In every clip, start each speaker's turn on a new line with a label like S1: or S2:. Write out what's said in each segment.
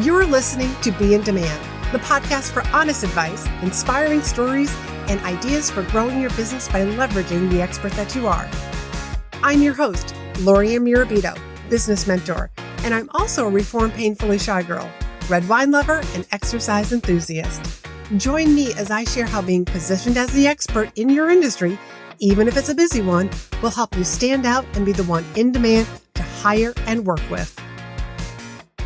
S1: You're listening to Be in Demand, the podcast for honest advice, inspiring stories, and ideas for growing your business by leveraging the expert that you are. I'm your host, Laurie-Ann, business mentor, and I'm also a reformed painfully shy girl, red wine lover, and exercise enthusiast. Join me as I share how being positioned as the expert in your industry, even if it's a busy one, will help you stand out and be the one in demand to hire and work with.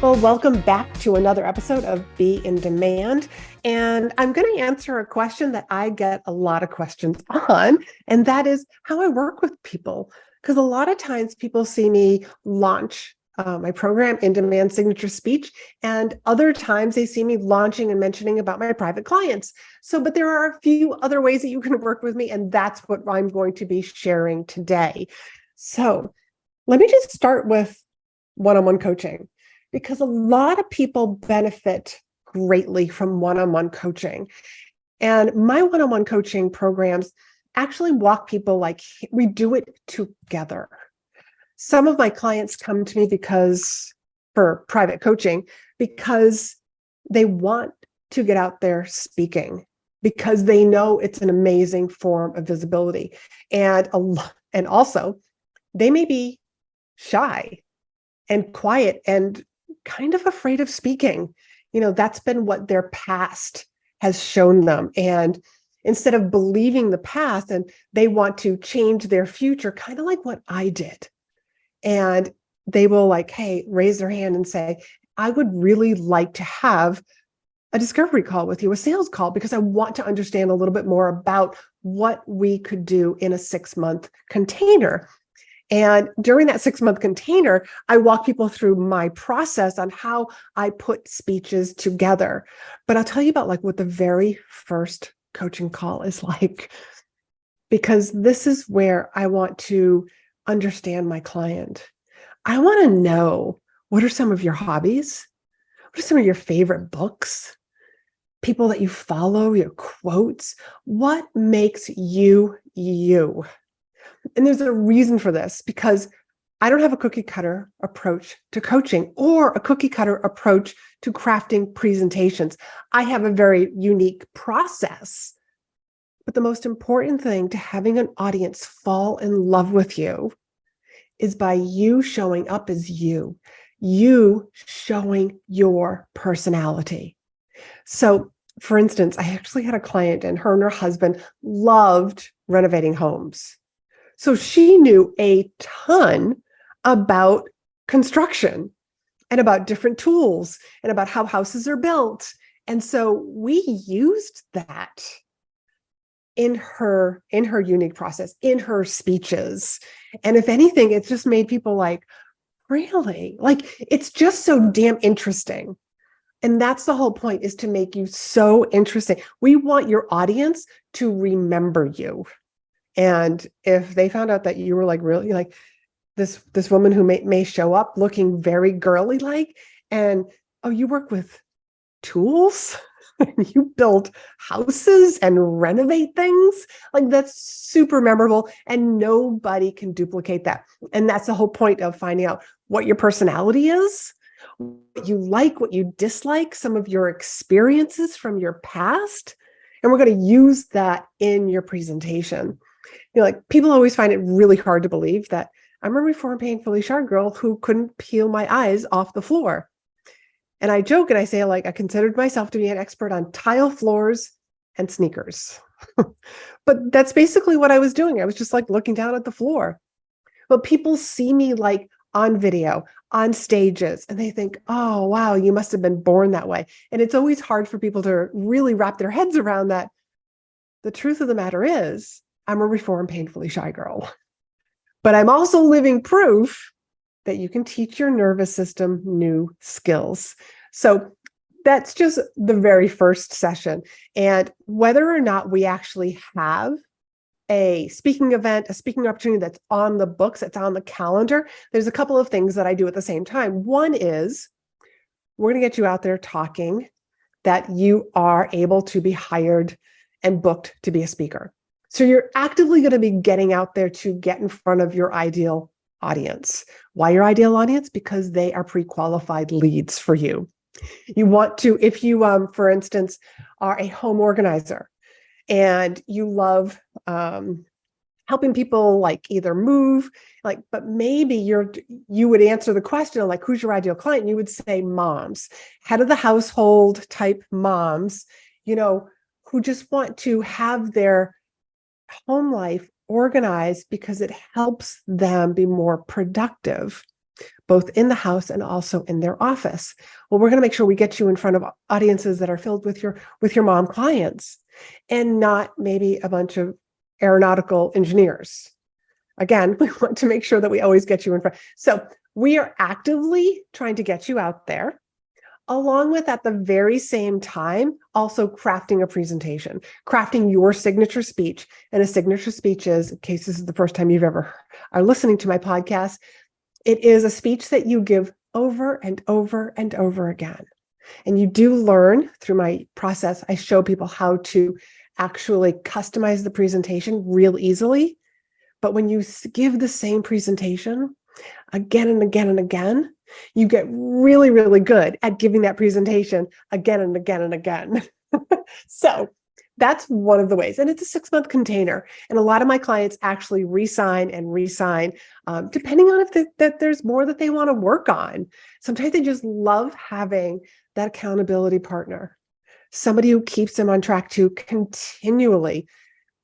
S1: Well, welcome back to another episode of Be in Demand. And I'm going to answer a question that I get a lot of questions on, and that is how I work with people. Because a lot of times people see me launch my program, In Demand Signature Speech, and other times they see me launching and mentioning about my private clients. But there are a few other ways that you can work with me, and that's what I'm going to be sharing today. So let me just start with one-on-one coaching, because a lot of people benefit greatly from one-on-one coaching. And my one-on-one coaching programs actually walk people like we do it together. Some of my clients come to me for private coaching because they want to get out there speaking, because they know it's an amazing form of visibility. And also they may be shy and quiet and kind of afraid of speaking. That's been what their past has shown them. And instead of believing the past, and they want to change their future, kind of like what I did. And they will raise their hand and say, I would really like to have a discovery call with you, a sales call, because I want to understand a little bit more about what we could do in a 6-month container. And during that 6-month container, I walk people through my process on how I put speeches together. But I'll tell you about what the very first coaching call is like, because this is where I want to understand my client. I want to know, what are some of your hobbies? What are some of your favorite books? People that you follow, your quotes? What makes you, you? And there's a reason for this, because I don't have a cookie cutter approach to coaching or a cookie cutter approach to crafting presentations. I have a very unique process. But the most important thing to having an audience fall in love with you is by you showing up as you showing your personality. So, for instance, I actually had a client, and her husband loved renovating homes. So she knew a ton about construction and about different tools and about how houses are built. And so we used that in her unique process, in her speeches. And if anything, it's just made people really? It's just so damn interesting. And that's the whole point, is to make you so interesting. We want your audience to remember you. And if they found out that you were really this woman who may show up looking very girly and, oh, you work with tools, you build houses and renovate things, that's super memorable, and nobody can duplicate that. And that's the whole point of finding out what your personality is, what you like, what you dislike, some of your experiences from your past. And we're going to use that in your presentation. People always find it really hard to believe that I'm a reformed painfully shy girl who couldn't peel my eyes off the floor. And I joke and I say, I considered myself to be an expert on tile floors and sneakers. But that's basically what I was doing. I was just looking down at the floor. But people see me on video, on stages, and they think, oh, wow, you must have been born that way. And it's always hard for people to really wrap their heads around that. The truth of the matter is, I'm a reformed painfully shy girl. But I'm also living proof that you can teach your nervous system new skills. So that's just the very first session. And whether or not we actually have a speaking event, a speaking opportunity that's on the books, that's on the calendar, there's a couple of things that I do at the same time. One is, we're going to get you out there talking that you are able to be hired and booked to be a speaker. So you're actively going to be getting out there to get in front of your ideal audience. Why your ideal audience? Because they are pre-qualified leads for you. You want to, if you, for instance, are a home organizer and you love helping people like either move, like, but maybe you would answer the question like, who's your ideal client? And you would say moms, head of the household type moms, who just want to have their home life organized because it helps them be more productive, both in the house and also in their office. Well, we're going to make sure we get you in front of audiences that are filled with your mom clients, and not maybe a bunch of aeronautical engineers. Again, we want to make sure that we always get you in front. So we are actively trying to get you out there, along with, at the very same time, also crafting a presentation, crafting your signature speech. And a signature speech is, in case this is the first time you've ever are listening to my podcast, it is a speech that you give over and over and over again. And you do learn through my process. I show people how to actually customize the presentation real easily. But when you give the same presentation again and again and again, you get really, really good at giving that presentation again and again and again. So that's one of the ways. And it's a 6-month container. And a lot of my clients actually re-sign, depending on if that there's more that they want to work on. Sometimes they just love having that accountability partner, somebody who keeps them on track to continually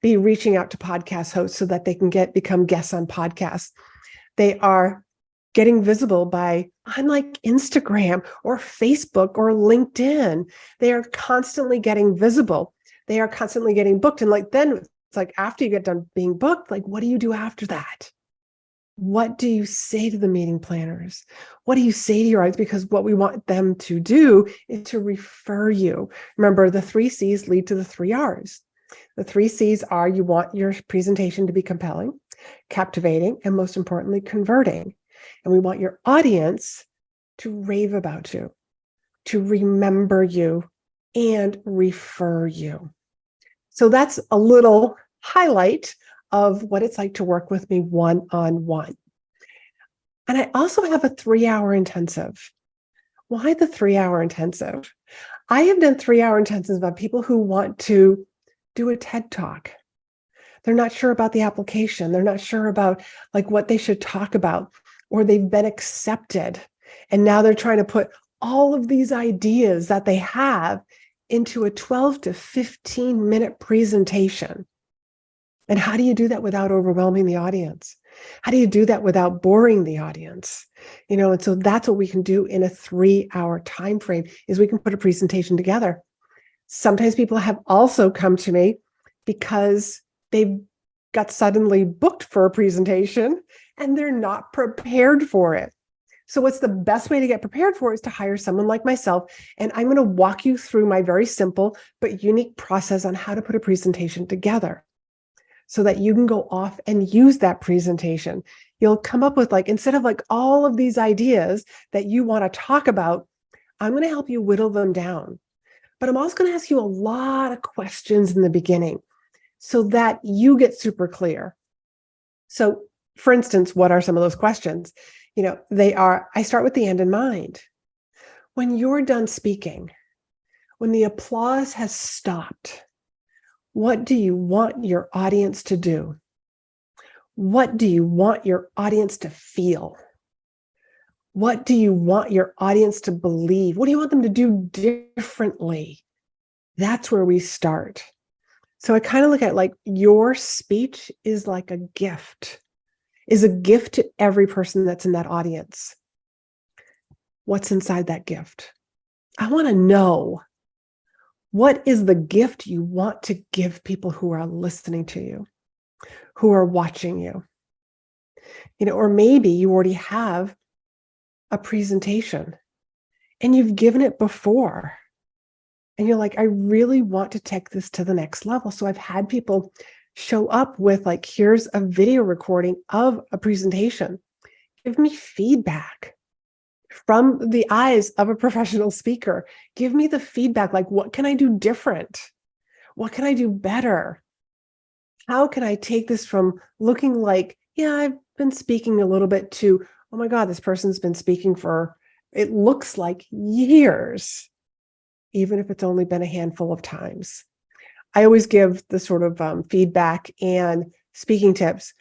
S1: be reaching out to podcast hosts so that they can become guests on podcasts. They are getting visible by, unlike Instagram or Facebook or LinkedIn, they are constantly getting visible. They are constantly getting booked. And then it's like, after you get done being booked, like, what do you do after that? What do you say to the meeting planners? What do you say to your audience? Because what we want them to do is to refer you. Remember, the 3 C's lead to the 3 R's. The 3 C's are, you want your presentation to be compelling, captivating, and most importantly, converting. And we want your audience to rave about you, to remember you, and refer you. So that's a little highlight of what it's like to work with me one-on-one. And I also have a 3-hour intensive. Why the 3-hour intensive? I have done 3-hour intensives on people who want to do a TED Talk. They're not sure about the application. They're not sure about like what they should talk about, or they've been accepted. And now they're trying to put all of these ideas that they have into a 12 to 15 minute presentation. And how do you do that without overwhelming the audience? How do you do that without boring the audience? And so that's what we can do in a 3-hour time frame, is we can put a presentation together. Sometimes people have also come to me because they've got suddenly booked for a presentation and they're not prepared for it. So what's the best way to get prepared for it is to hire someone like myself. And I'm going to walk you through my very simple but unique process on how to put a presentation together, so that you can go off and use that presentation. You'll come up with, like, instead of like all of these ideas that you want to talk about, I'm going to help you whittle them down. But I'm also going to ask you a lot of questions in the beginning so that you get super clear. So for instance, what are some of those questions? They are, I start with the end in mind. When you're done speaking, when the applause has stopped, what do you want your audience to do? What do you want your audience to feel? What do you want your audience to believe? What do you want them to do differently? That's where we start. So I kind of look at like your speech is like a gift, to every person that's in that audience. What's inside that gift? I want to know, what is the gift you want to give people who are listening to you, who are watching you? Or maybe you already have a presentation and you've given it before. And you're like, I really want to take this to the next level. So I've had people show up with like, here's a video recording of a presentation. Give me feedback from the eyes of a professional speaker. Give me the feedback. Like, what can I do different? What can I do better? How can I take this from looking like, yeah, I've been speaking a little bit, to, oh my God, this person's been speaking for It looks like years, even if it's only been a handful of times. I always give the sort of feedback and speaking tips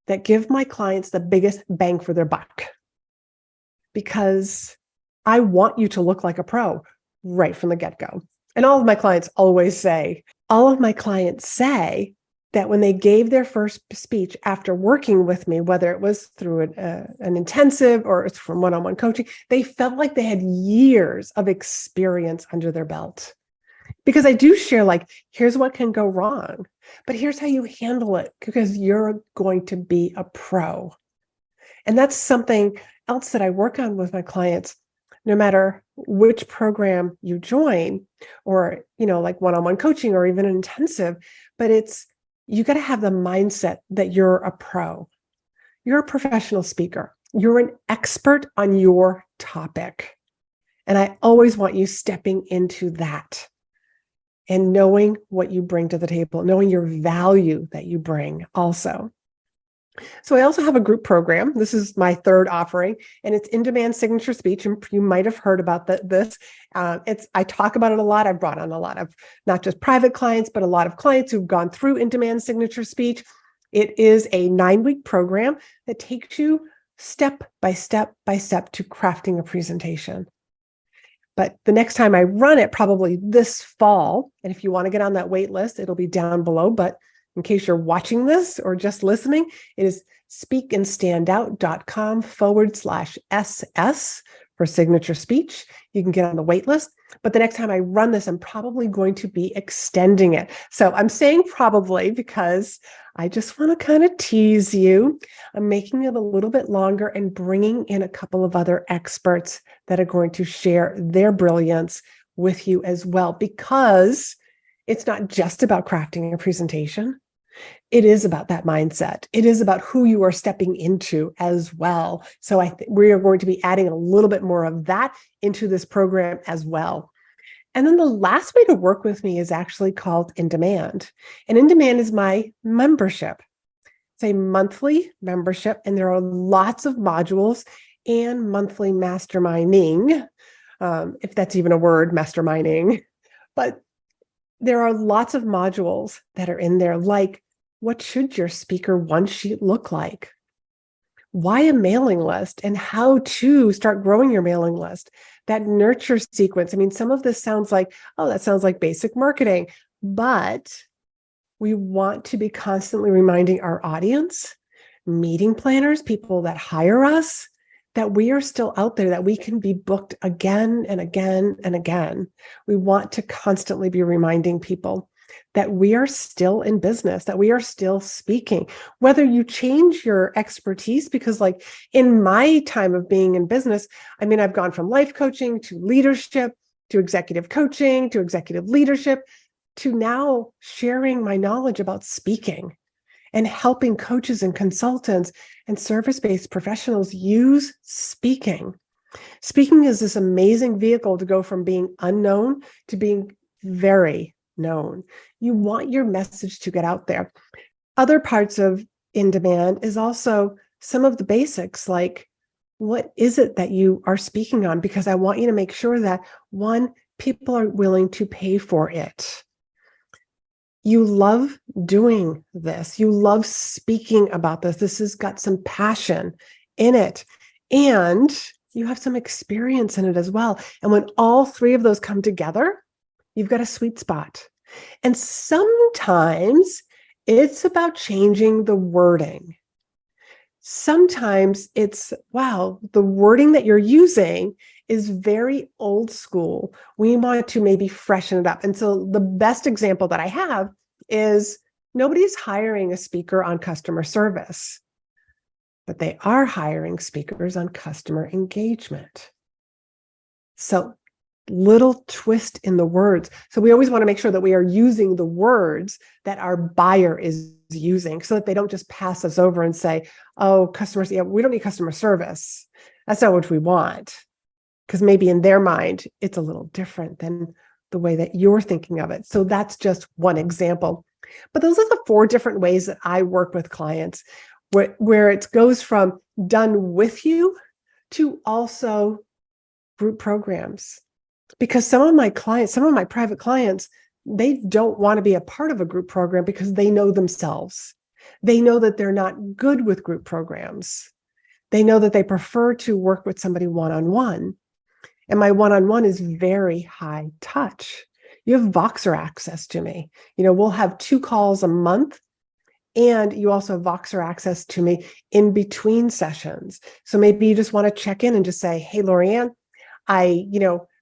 S1: that give my clients the biggest bang for their buck, because I want you to look like a pro right from the get-go. And all of my clients say that when they gave their first speech after working with me, whether it was through an intensive or it's from one-on-one coaching, they felt like they had years of experience under their belt. Because I do share, like, here's what can go wrong, but here's how you handle it, because you're going to be a pro. And that's something else that I work on with my clients, no matter which program you join, or, like one-on-one coaching or even an intensive, but you got to have the mindset that you're a pro. You're a professional speaker. You're an expert on your topic. And I always want you stepping into that and knowing what you bring to the table, knowing your value that you bring also. So I also have a group program. This is my third offering, and it's in-demand signature speech. And you might have heard about this. I talk about it a lot. I've brought on a lot of not just private clients, but a lot of clients who've gone through in-demand signature speech. It is a 9-week program that takes you step by step by step to crafting a presentation. But the next time I run it, probably this fall, and if you want to get on that wait list, it'll be down below. But in case you're watching this or just listening, it is speakandstandout.com/SS for signature speech. You can get on the wait list. But the next time I run this, I'm probably going to be extending it. So I'm saying probably because I just want to kind of tease you. I'm making it a little bit longer and bringing in a couple of other experts that are going to share their brilliance with you as well, because it's not just about crafting a presentation. It is about that mindset. It is about who you are stepping into as well. So we are going to be adding a little bit more of that into this program as well. And then the last way to work with me is actually called In Demand. And In Demand is my membership. It's a monthly membership, and there are lots of modules and monthly masterminding, if that's even a word, masterminding. But there are lots of modules that are in there, like, what should your speaker one sheet look like? Why a mailing list, and how to start growing your mailing list? That nurture sequence. I mean, some of this sounds like, oh, that sounds like basic marketing, but we want to be constantly reminding our audience, meeting planners, people that hire us, that we are still out there, that we can be booked again and again and again. We want to constantly be reminding people that we are still in business, that we are still speaking. Whether you change your expertise, because like in my time of being in business, I mean, I've gone from life coaching to leadership, to executive coaching, to executive leadership, to now sharing my knowledge about speaking and helping coaches and consultants and service-based professionals use speaking. Speaking is this amazing vehicle to go from being unknown to being very known. You want your message to get out there. Other parts of In Demand is also some of the basics, like, what is it that you are speaking on? Because I want you to make sure that, one, people are willing to pay for it. You love doing this. You love speaking about this. This has got some passion in it. And you have some experience in it as well. And when all three of those come together, you've got a sweet spot. And sometimes it's about changing the wording. Sometimes it's, wow, the wording that you're using is very old school. We want to maybe freshen it up. And so the best example that I have is, nobody's hiring a speaker on customer service, but they are hiring speakers on customer engagement. So little twist in the words. So we always want to make sure that we are using the words that our buyer is using, so that they don't just pass us over and say, oh, customers, yeah, we don't need customer service. That's not what we want. Because maybe in their mind, it's a little different than the way that you're thinking of it. So that's just one example. But those are the 4 different ways that I work with clients, where it goes from done with you to also group programs, because some of my private clients, they don't want to be a part of a group program because they know themselves. They know that they're not good with group programs. They know that they prefer to work with somebody one-on-one. And my one-on-one is very high touch. You have Voxer access to me. We'll have 2 calls a month, and you also have Voxer access to me in between sessions. So maybe you just want to check in and just say, hey, Laurie-Ann, I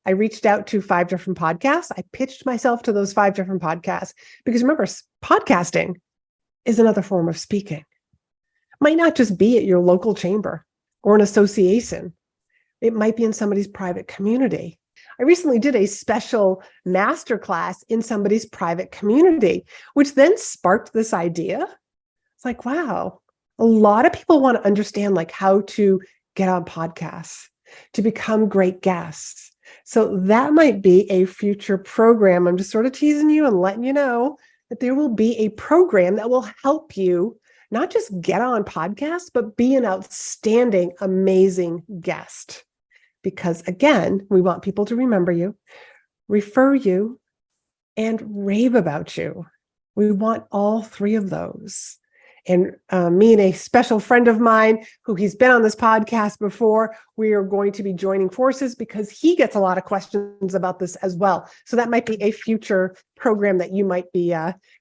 S1: reached out to 5 different podcasts. I pitched myself to those 5 different podcasts because remember, podcasting is another form of speaking. It might not just be at your local chamber or an association. It might be in somebody's private community. I recently did a special masterclass in somebody's private community, which then sparked this idea. It's like, wow, a lot of people want to understand how to get on podcasts, to become great guests. So that might be a future program. I'm just sort of teasing you and letting you know that there will be a program that will help you not just get on podcasts, but be an outstanding, amazing guest. Because again, we want people to remember you, refer you, and rave about you. We want all 3 of those. And me and a special friend of mine who he's been on this podcast before, we are going to be joining forces because he gets a lot of questions about this as well. So that might be a future program that you might be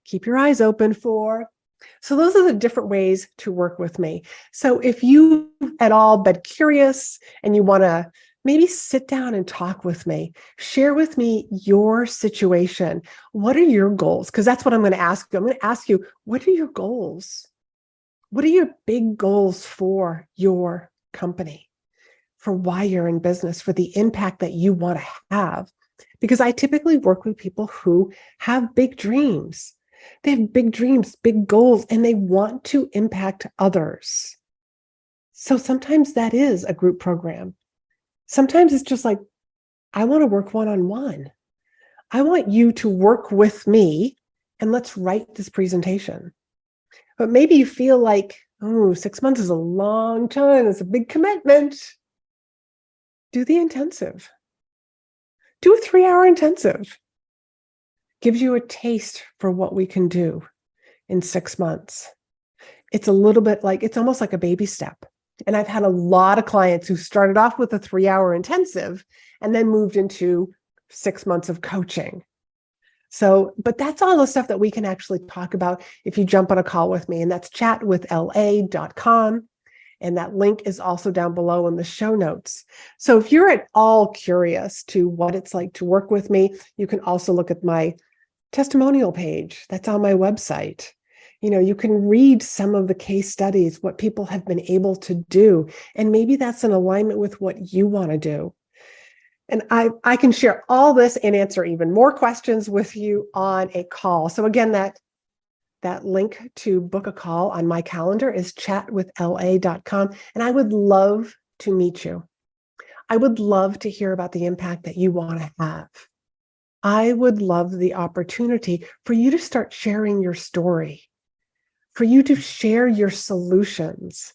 S1: keep your eyes open for. So those are the different ways to work with me. So if you at all been curious and you want to maybe sit down and talk with me, share with me your situation. What are your goals? Because that's what I'm going to ask you. I'm going to ask you, what are your goals? What are your big goals for your company, for why you're in business, for the impact that you want to have? Because I typically work with people who have big dreams. They have big dreams, big goals, and they want to impact others. So sometimes that is a group program. Sometimes it's just like, I want to work one-on-one. I want you to work with me and let's write this presentation. But maybe you feel like, 6 months is a long time. It's a big commitment. Do the intensive. Do a 3-hour intensive. Gives you a taste for what we can do in 6 months. It's a little bit like, it's almost like a baby step. And I've had a lot of clients who started off with a 3-hour intensive and then moved into 6 months of coaching. So, but that's all the stuff that we can actually talk about if you jump on a call with me, and that's chatwithla.com. And that link is also down below in the show notes. So if you're at all curious to what it's like to work with me, you can also look at my testimonial page that's on my website. You can read some of the case studies, what people have been able to do, and maybe that's in alignment with what you want to do. And I can share all this and answer even more questions with you on a call. So again, that link to book a call on my calendar is chatwithla.com. And I would love to meet you. I would love to hear about the impact that you want to have. I would love the opportunity for you to start sharing your story, for you to share your solutions.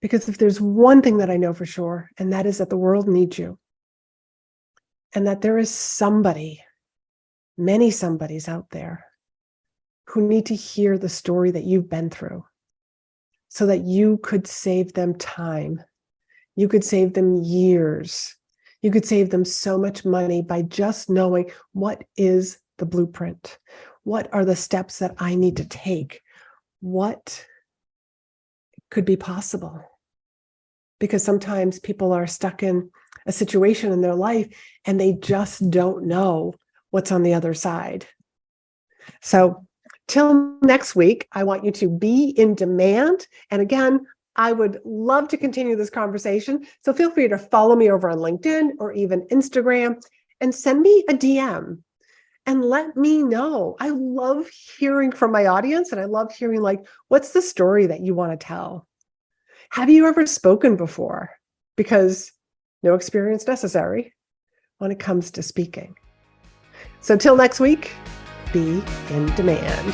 S1: Because if there's one thing that I know for sure, and that is that the world needs you, and that there is somebody, many somebodies out there who need to hear the story that you've been through so that you could save them time. You could save them years. You could save them so much money by just knowing what is the blueprint. What are the steps that I need to take? What could be possible? Because sometimes people are stuck in a situation in their life and they just don't know what's on the other side. So till next week, I want you to be in demand. And again, I would love to continue this conversation. So feel free to follow me over on LinkedIn or even Instagram and send me a DM and let me know. I love hearing from my audience, and I love hearing what's the story that you want to tell? Have you ever spoken before? Because no experience necessary when it comes to speaking. So till next week, be in demand.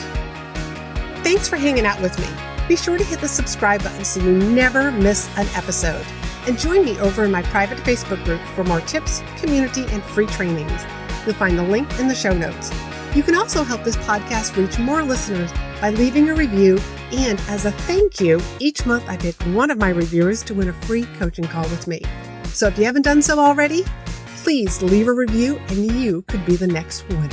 S1: Thanks for hanging out with me. Be sure to hit the subscribe button so you never miss an episode. And join me over in my private Facebook group for more tips, community, and free trainings. You'll find the link in the show notes. You can also help this podcast reach more listeners by leaving a review. And as a thank you, each month I pick one of my reviewers to win a free coaching call with me. So if you haven't done so already, please leave a review and you could be the next winner.